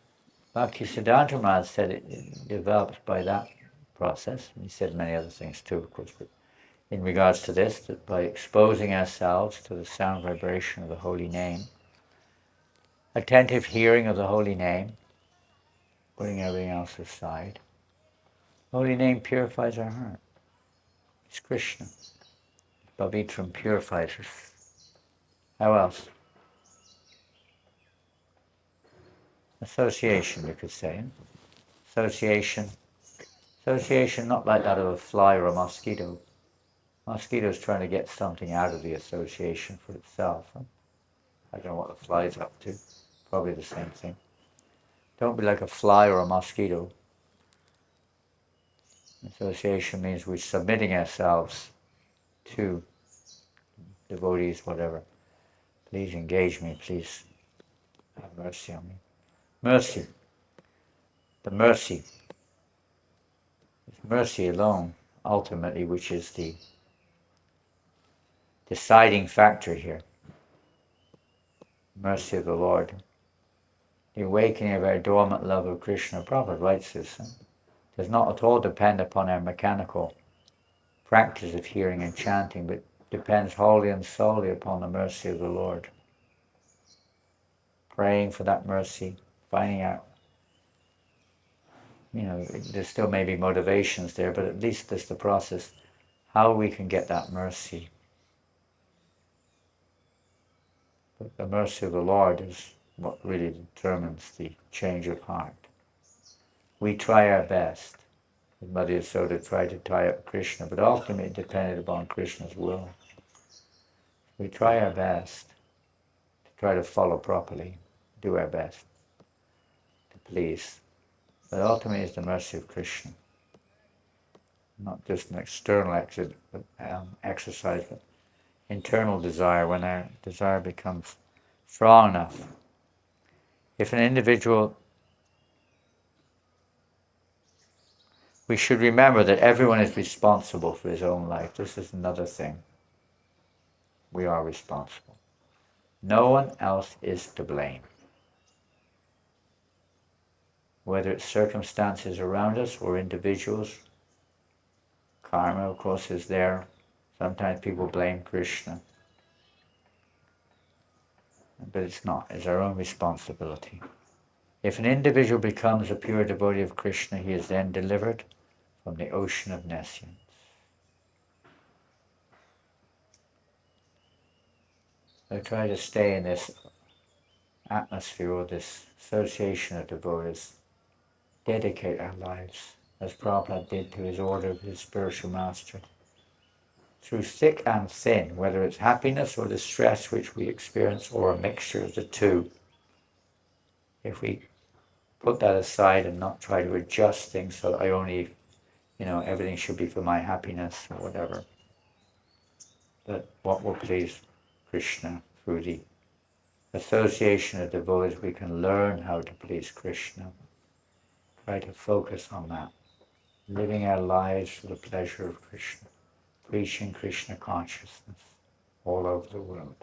Bhaktisiddhanta Maharaj said it develops by that process. And he said many other things too, of course, but in regards to this, that by exposing ourselves to the sound vibration of the holy name, attentive hearing of the holy name, putting everything else aside, the holy name purifies our heart. It's Krishna. Pavitram purifies us. How else? Association, you could say. Association not like that of a fly or a mosquito. Mosquito's trying to get something out of the association for itself. I don't know what the fly's up to. Probably the same thing. Don't be like a fly or a mosquito. Association means we're submitting ourselves to devotees, whatever. Please engage me, please have mercy on me. Mercy. The mercy. It's mercy alone, ultimately, which is the deciding factor here. Mercy of the Lord. The awakening of our dormant love of Krishna. Prabhupada writes this. Does not at all depend upon our mechanical practice of hearing and chanting, but depends wholly and solely upon the mercy of the Lord. Praying for that mercy, finding out, there still may be motivations there, but at least there's the process, how we can get that mercy. But the mercy of the Lord is what really determines the change of heart. We try our best. Mother Yasoda tried to tie up Krishna, but ultimately it depended upon Krishna's will. We try our best to try to follow properly, do our best to please. But ultimately it's the mercy of Krishna. Not just an external exercise, but internal desire, when our desire becomes strong enough. If an individual, we should remember that everyone is responsible for his own life. This is another thing. We are responsible. No one else is to blame. Whether it's circumstances around us or individuals, karma, of course, is there. Sometimes people blame Krishna. But it's not. It's our own responsibility. If an individual becomes a pure devotee of Krishna, he is then delivered from the ocean of nescience. So try to stay in this atmosphere or this association of devotees. Dedicate our lives, as Prabhupada did to his order of his spiritual master. Through thick and thin, whether it's happiness or distress which we experience, or a mixture of the two, if we put that aside and not try to adjust things so that I only, everything should be for my happiness or whatever, but what will please Krishna through the association of devotees, we can learn how to please Krishna. Try to focus on that, living our lives for the pleasure of Krishna, preaching Krishna consciousness all over the world.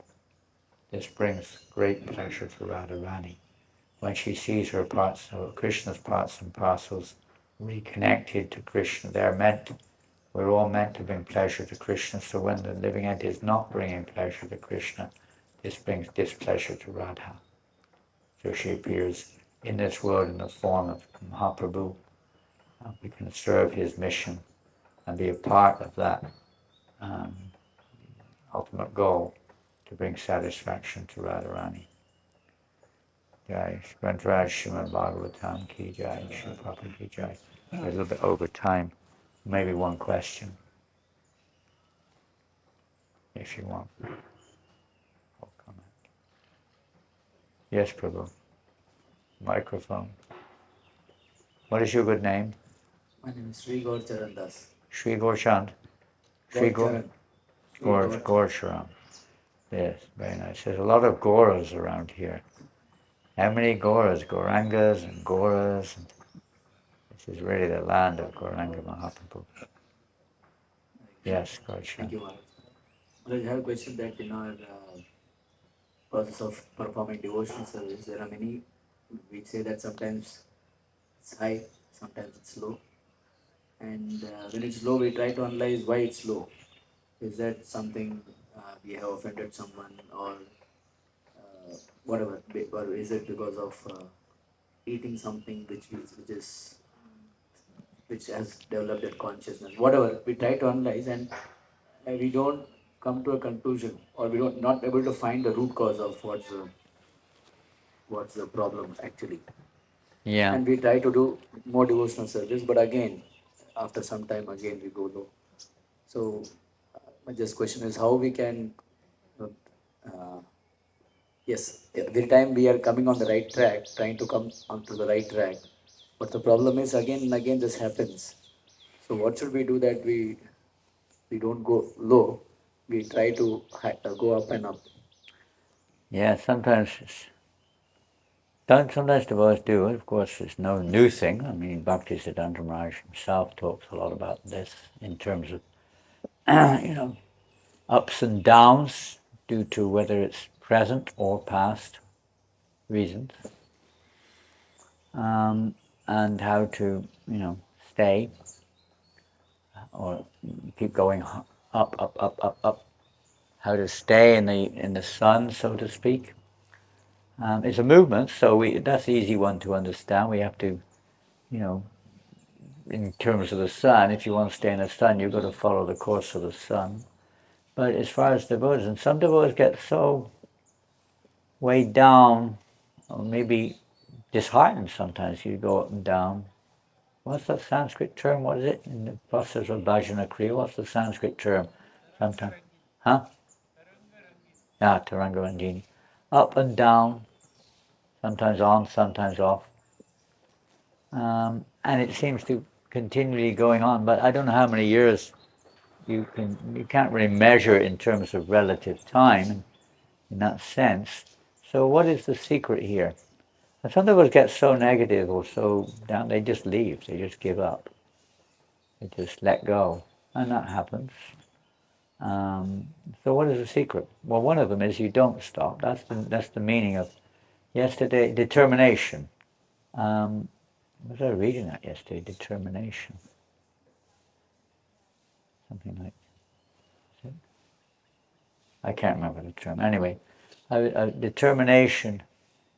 This brings great pleasure to Radharani, when she sees her parts, Krishna's parts and parcels reconnected to Krishna, we're all meant to bring pleasure to Krishna, so when the living entity is not bringing pleasure to Krishna, this brings displeasure to Radha. So she appears in this world in the form of Mahaprabhu. We can serve his mission and be a part of that ultimate goal to bring satisfaction to Radharani. Jai Grantaraj Srimad Bhagavatam Ki Jai, Srila Prabhupada Ki Jai. We're a little bit over time. Maybe one question, if you want. Or comment. Yes, Prabhu. Microphone. What is your good name? My name is Sri Gaur Charan Das. Sri Gorchand. Sri Charan. Gorcharan. Yes, very nice. There's a lot of Gauras around here. How many Gauras? Gaurangas and Gauras. This is really the land of Gauranga Mahaprabhu. Yes, Gorcharan. Thank you, Maharaj. Maharaj, I have a question that in our process of performing devotional service, there are many, we say that sometimes it's high, sometimes it's low. And when it's low, we try to analyze why it's low. Is that something we have offended someone or whatever? Or is it because of eating something which has developed that consciousness? Whatever, we try to analyze and we don't come to a conclusion, or we don't not able to find the root cause of what's the problem actually. Yeah. And we try to do more devotional service, but again, after some time, again we go low. So, my just question is how we can, yes, every time we are coming on the right track, trying to come onto the right track, but the problem is again and again this happens. So, what should we do that we don't go low? We try to go up and up. Yeah, sometimes devotees do it. Of course, it's no new thing. I mean, Bhaktisiddhanta Maharaj himself talks a lot about this in terms of, ups and downs due to whether it's present or past reasons, and how to, stay or keep going up, up, up, up, up. How to stay in the sun, so to speak. It's a movement, so that's the easy one to understand. We have to, in terms of the sun, if you want to stay in the sun, you've got to follow the course of the sun. But as far as devotees, and some devotees get so weighed down, or maybe disheartened sometimes, you go up and down. What's that Sanskrit term? What is it? In the process of bhajana kriya, what's the Sanskrit term? Sometimes, huh? Yeah, Taranga Rangini. Up and down, sometimes on, sometimes off. And it seems to continually going on, but I don't know how many years you can't really measure in terms of relative time in that sense. So what is the secret here? And some people get so negative or so down, they just leave, they just give up. They just let go, and that happens. So what is the secret? Well, one of them is you don't stop. That's the meaning of yesterday, determination. Was I reading that yesterday? Determination. Something like that. I can't remember the term. Anyway, determination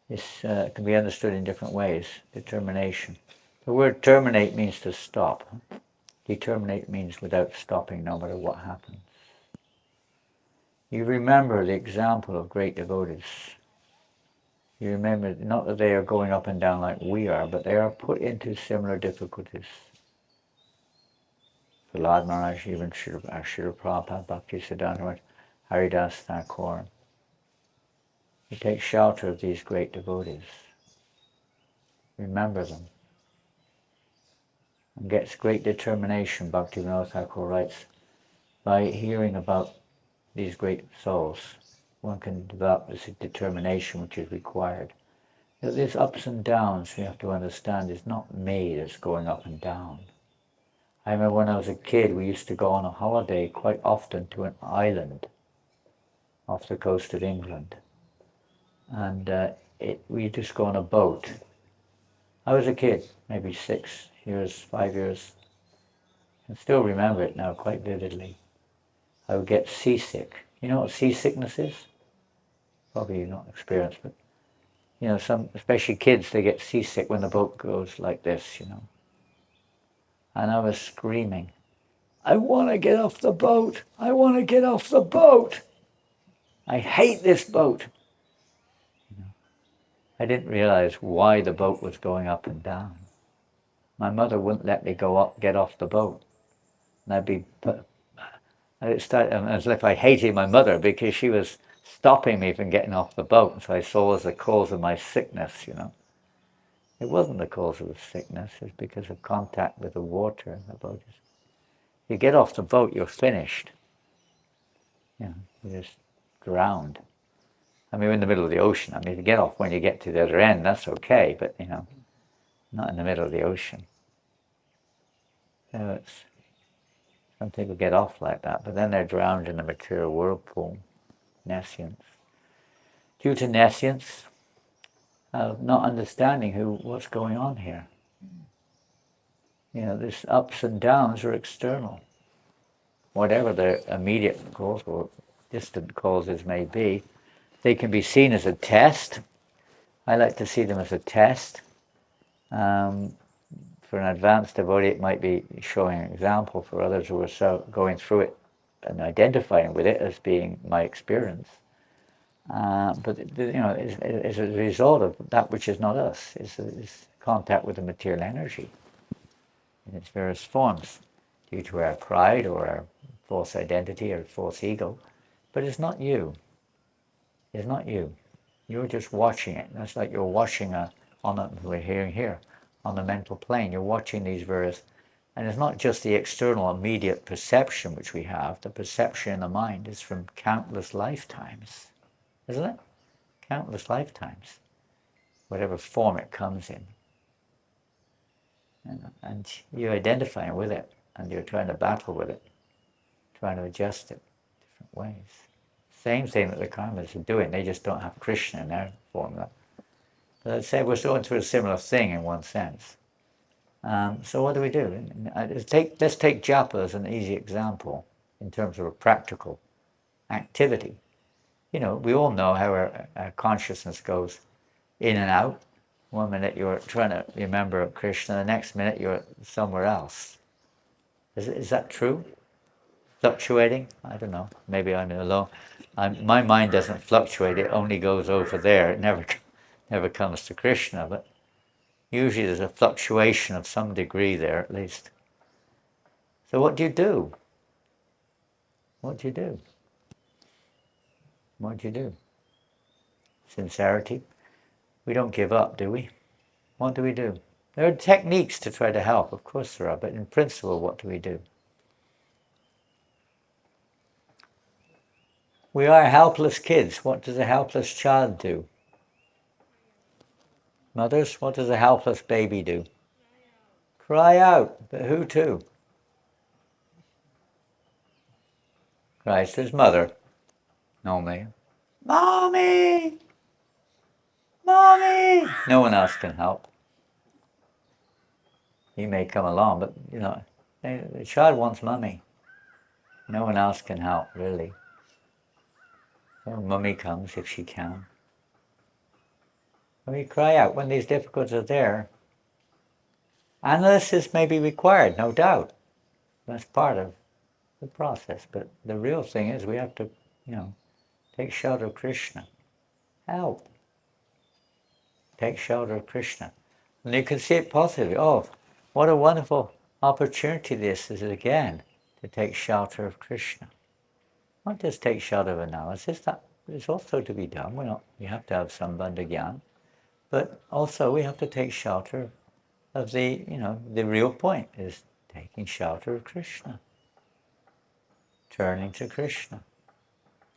can be understood in different ways. Determination. The word terminate means to stop. Determinate means without stopping, no matter what happens. You remember the example of great devotees. You remember not that they are going up and down like we are, but they are put into similar difficulties. Prahlad Maharaj, even Srila Prabhupada, Bhaktisiddhanta, Haridas Thakur. He takes shelter of these great devotees. Remember them. And gets great determination, Bhaktivinoda Thakur writes, by hearing about these great souls. One can develop this determination which is required. These ups and downs, we have to understand, is not me that's going up and down. I remember when I was a kid, we used to go on a holiday quite often to an island off the coast of England. And we just go on a boat. I was a kid, maybe 6 years, 5 years. I still remember it now quite vividly. I would get seasick. You know what seasickness is? Probably not experienced, but some, especially kids, they get seasick when the boat goes like this, And I was screaming, I want to get off the boat. I want to get off the boat. I hate this boat. I didn't realize why the boat was going up and down. My mother wouldn't let me get off the boat. And it started as if I hated my mother because she was stopping me from getting off the boat. And so I saw as the cause of my sickness, It wasn't the cause of the sickness, it's because of contact with the water in the boat. You get off the boat, you're finished. You're just drowned. I mean, we're in the middle of the ocean. I mean, if you get off when you get to the other end, that's okay, but, not in the middle of the ocean. So some people get off like that, but then they're drowned in the material whirlpool, nescience. Due to nescience, not understanding what's going on here. These ups and downs are external. Whatever the immediate cause or distant causes may be, they can be seen as a test. I like to see them as a test. For an advanced devotee, it might be showing an example for others who are going through it and identifying with it as being my experience. But it's a result of that which is not us. It's contact with the material energy in its various forms, due to our pride or our false identity or false ego. But it's not you. It's not you. You're just watching it. That's like you're watching we're hearing here, on the mental plane. You're watching these various, and it's not just the external immediate perception which we have. The perception in the mind is from countless lifetimes, isn't it? Countless lifetimes, whatever form it comes in. And you're identifying with it, and you're trying to battle with it, trying to adjust it different ways. Same thing that the karmas are doing, they just don't have Krishna in their formula. But I'd say we're going through a similar thing in one sense. So what do we do? Let's take japa as an easy example in terms of a practical activity. We all know how our consciousness goes in and out. One minute you're trying to remember Krishna, the next minute you're somewhere else. Is that true? Fluctuating? I don't know. Maybe I'm alone. My mind doesn't fluctuate. It only goes over there. It never comes to Krishna. But usually there's a fluctuation of some degree there, at least. So what do you do? What do you do? What do you do? Sincerity. We don't give up, do we? What do we do? There are techniques to try to help, of course there are, but in principle, what do we do? We are helpless kids. What does a helpless child do? Mothers, what does a helpless baby do? Cry out. But who to? Cries to his mother, normally. Mommy! Mommy! No one else can help. He may come along, but the child wants mummy. No one else can help, really. So mummy comes if she can. We cry out when these difficulties are there. Analysis may be required, no doubt. That's part of the process. But the real thing is we have to, take shelter of Krishna. Help. Take shelter of Krishna. And you can see it positively. Oh, what a wonderful opportunity this is again, to take shelter of Krishna. Not just take shelter of analysis, that is also to be done. We have to have some bandhagyan. But also we have to take shelter of the real point is taking shelter of Krishna. Turning to Krishna.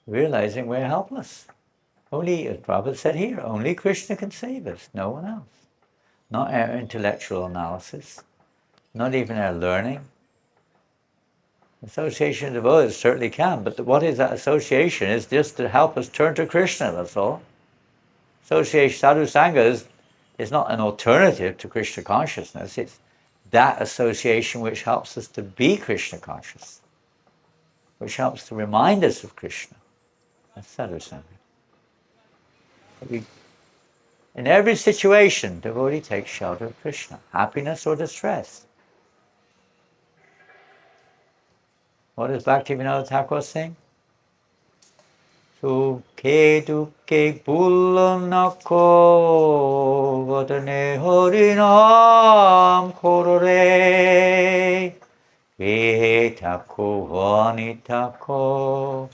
Realizing we're helpless. Only, as Prabhupada said here, only Krishna can save us, no one else. Not our intellectual analysis, not even our learning. Association of devotees certainly can, but what is that association? It's just to help us turn to Krishna, that's all. Association, sadhu sangha is not an alternative to Krishna consciousness. It's that association which helps us to be Krishna conscious, which helps to remind us of Krishna. That's sadhu sangha. In every situation, devotee takes shelter of Krishna, happiness or distress. What does Bhaktivinoda Thakur sing? Sukhe dukkhe bullanako vadane harinam korore Vihe tako vani tako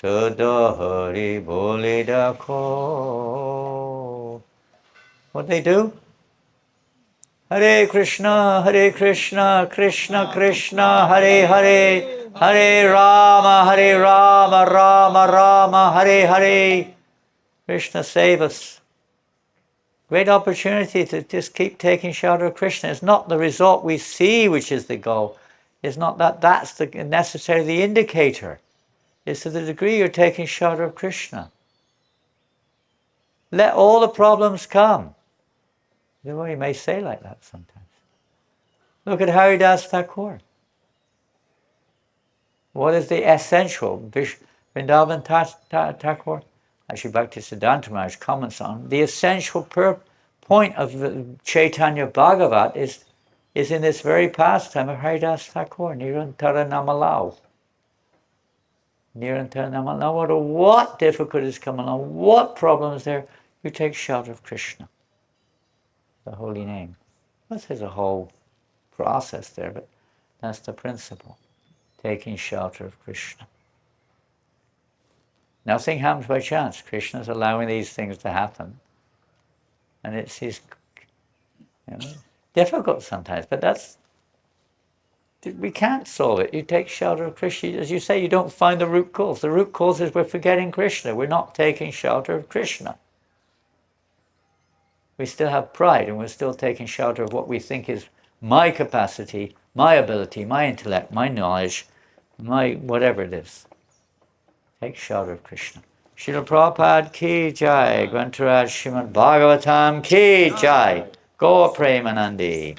sada hari bole dako. What they do? Hare Krishna, Krishna Krishna, Hare Hare, Hare Rama, Rama Rama, Hare Hare. Krishna save us. Great opportunity to just keep taking shelter of Krishna. It's not the result we see which is the goal. It's not that's the necessarily the indicator. It's to the degree you're taking shelter of Krishna. Let all the problems come. You may say like that sometimes. Look at Haridas Thakur. What is the essential? Vrindavan Thakur, actually Bhaktisiddhanta Maharaj comments on, the essential point of the Chaitanya Bhagavat is in this very pastime of Haridas Thakur, Nirantara Namalau. Nirantara Namalau. No matter what difficulties come along, what problems there, you take shelter of Krishna, the holy name. There's a whole process there, but that's the principle. Taking shelter of Krishna. Nothing happens by chance. Krishna is allowing these things to happen. And it's difficult sometimes, but we can't solve it. You take shelter of Krishna. As you say, you don't find the root cause. The root cause is we're forgetting Krishna. We're not taking shelter of Krishna. We still have pride, and we're still taking shelter of what we think is my capacity, my ability, my intellect, my knowledge, my whatever it is. Take shelter of Krishna. Srila Prabhupada ki jai, Grantaraj Srimad Bhagavatam ki jai, Gaur Premanandi.